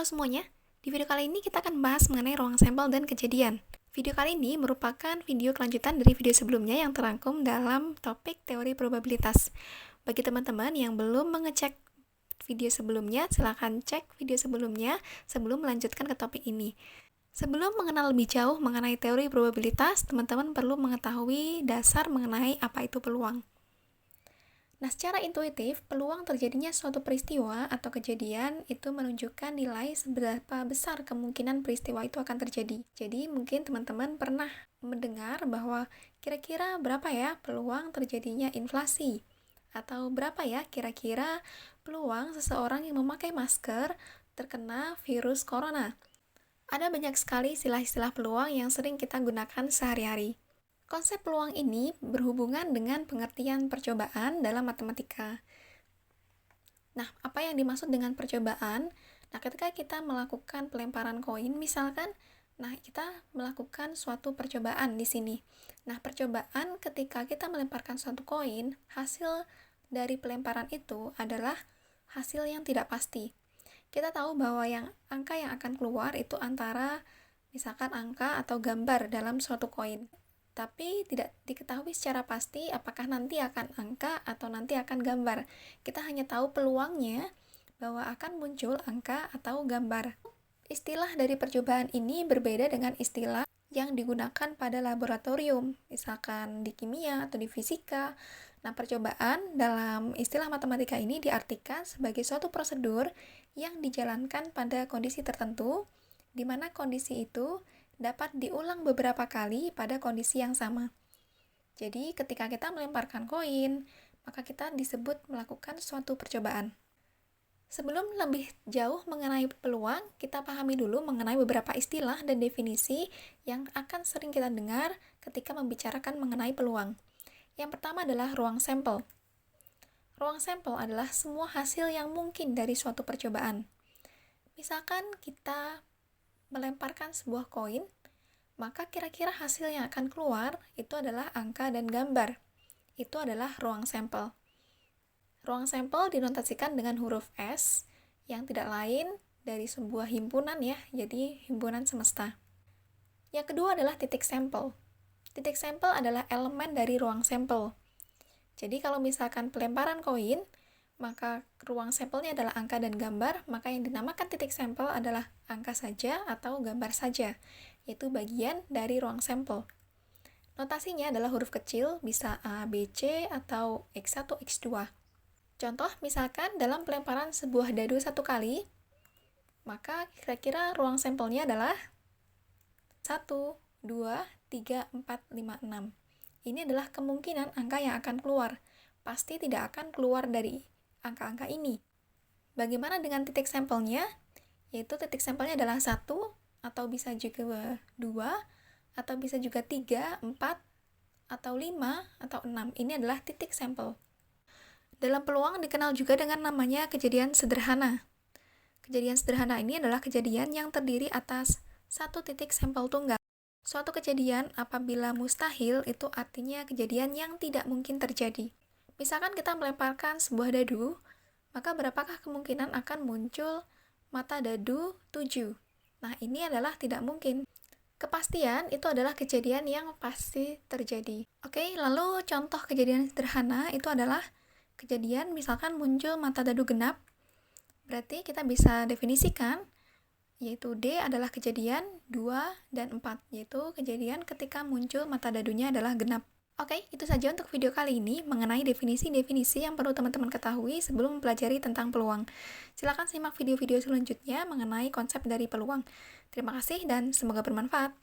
Halo semuanya, di video kali ini kita akan bahas mengenai ruang sampel dan kejadian. Video kali ini merupakan video kelanjutan dari video sebelumnya yang terangkum dalam topik teori probabilitas. Bagi teman-teman yang belum mengecek video sebelumnya, silahkan cek video sebelumnya sebelum melanjutkan ke topik ini. Sebelum mengenal lebih jauh mengenai teori probabilitas, teman-teman perlu mengetahui dasar mengenai apa itu peluang. Nah, secara intuitif, peluang terjadinya suatu peristiwa atau kejadian itu menunjukkan nilai seberapa besar kemungkinan peristiwa itu akan terjadi. Jadi, mungkin teman-teman pernah mendengar bahwa kira-kira berapa ya peluang terjadinya inflasi? Atau berapa ya kira-kira peluang seseorang yang memakai masker terkena virus corona? Ada banyak sekali istilah-istilah peluang yang sering kita gunakan sehari-hari. Konsep peluang ini berhubungan dengan pengertian percobaan dalam matematika. Nah, apa yang dimaksud dengan percobaan? Nah, ketika kita melakukan pelemparan koin, misalkan, kita melakukan suatu percobaan di sini. Nah, percobaan ketika kita melemparkan suatu koin, hasil dari pelemparan itu adalah hasil yang tidak pasti. Kita tahu bahwa angka yang akan keluar itu antara misalkan angka atau gambar dalam suatu koin. Tapi tidak diketahui secara pasti apakah nanti akan angka atau nanti akan gambar. Kita hanya tahu peluangnya bahwa akan muncul angka atau gambar. Istilah dari percobaan ini berbeda dengan istilah yang digunakan pada laboratorium, misalkan di kimia atau di fisika. Nah, percobaan dalam istilah matematika ini diartikan sebagai suatu prosedur yang dijalankan pada kondisi tertentu, di mana kondisi itu dapat diulang beberapa kali pada kondisi yang sama. Jadi, ketika kita melemparkan koin, maka kita disebut melakukan suatu percobaan. Sebelum lebih jauh mengenai peluang, kita pahami dulu mengenai beberapa istilah dan definisi yang akan sering kita dengar ketika membicarakan mengenai peluang. Yang pertama adalah ruang sampel. Ruang sampel adalah semua hasil yang mungkin dari suatu percobaan. Misalkan kita melemparkan sebuah koin, maka kira-kira hasil yang akan keluar itu adalah angka dan gambar. Itu adalah ruang sampel. Ruang sampel dinotasikan dengan huruf S yang tidak lain dari sebuah himpunan ya, jadi himpunan semesta. Yang kedua adalah titik sampel. Titik sampel adalah elemen dari ruang sampel. Jadi kalau misalkan pelemparan koin, maka ruang sampelnya adalah angka dan gambar, maka yang dinamakan titik sampel adalah angka saja atau gambar saja, yaitu bagian dari ruang sampel. Notasinya adalah huruf kecil, bisa A, B, C, atau X1, X2. Contoh, misalkan dalam pelemparan sebuah dadu 1 kali, maka kira-kira ruang sampelnya adalah 1, 2, 3, 4, 5, 6. Ini adalah kemungkinan angka yang akan keluar. Pasti tidak akan keluar dari angka-angka ini. Bagaimana dengan titik sampelnya? Yaitu titik sampelnya adalah 1, atau bisa juga 2, atau bisa juga 3, 4, atau 5, atau 6. Ini adalah titik sampel. Dalam peluang dikenal juga dengan namanya kejadian sederhana. Kejadian sederhana ini adalah kejadian yang terdiri atas satu titik sampel tunggal. Suatu kejadian apabila mustahil itu artinya kejadian yang tidak mungkin terjadi. Misalkan kita melemparkan sebuah dadu, maka berapakah kemungkinan akan muncul mata dadu 7? Nah, ini adalah tidak mungkin. Kepastian itu adalah kejadian yang pasti terjadi. Oke, lalu contoh kejadian sederhana itu adalah kejadian misalkan muncul mata dadu genap. Berarti kita bisa definisikan, yaitu D adalah kejadian 2 dan 4, yaitu kejadian ketika muncul mata dadunya adalah genap. Oke, itu saja untuk video kali ini mengenai definisi-definisi yang perlu teman-teman ketahui sebelum mempelajari tentang peluang. Silakan simak video-video selanjutnya mengenai konsep dari peluang. Terima kasih dan semoga bermanfaat.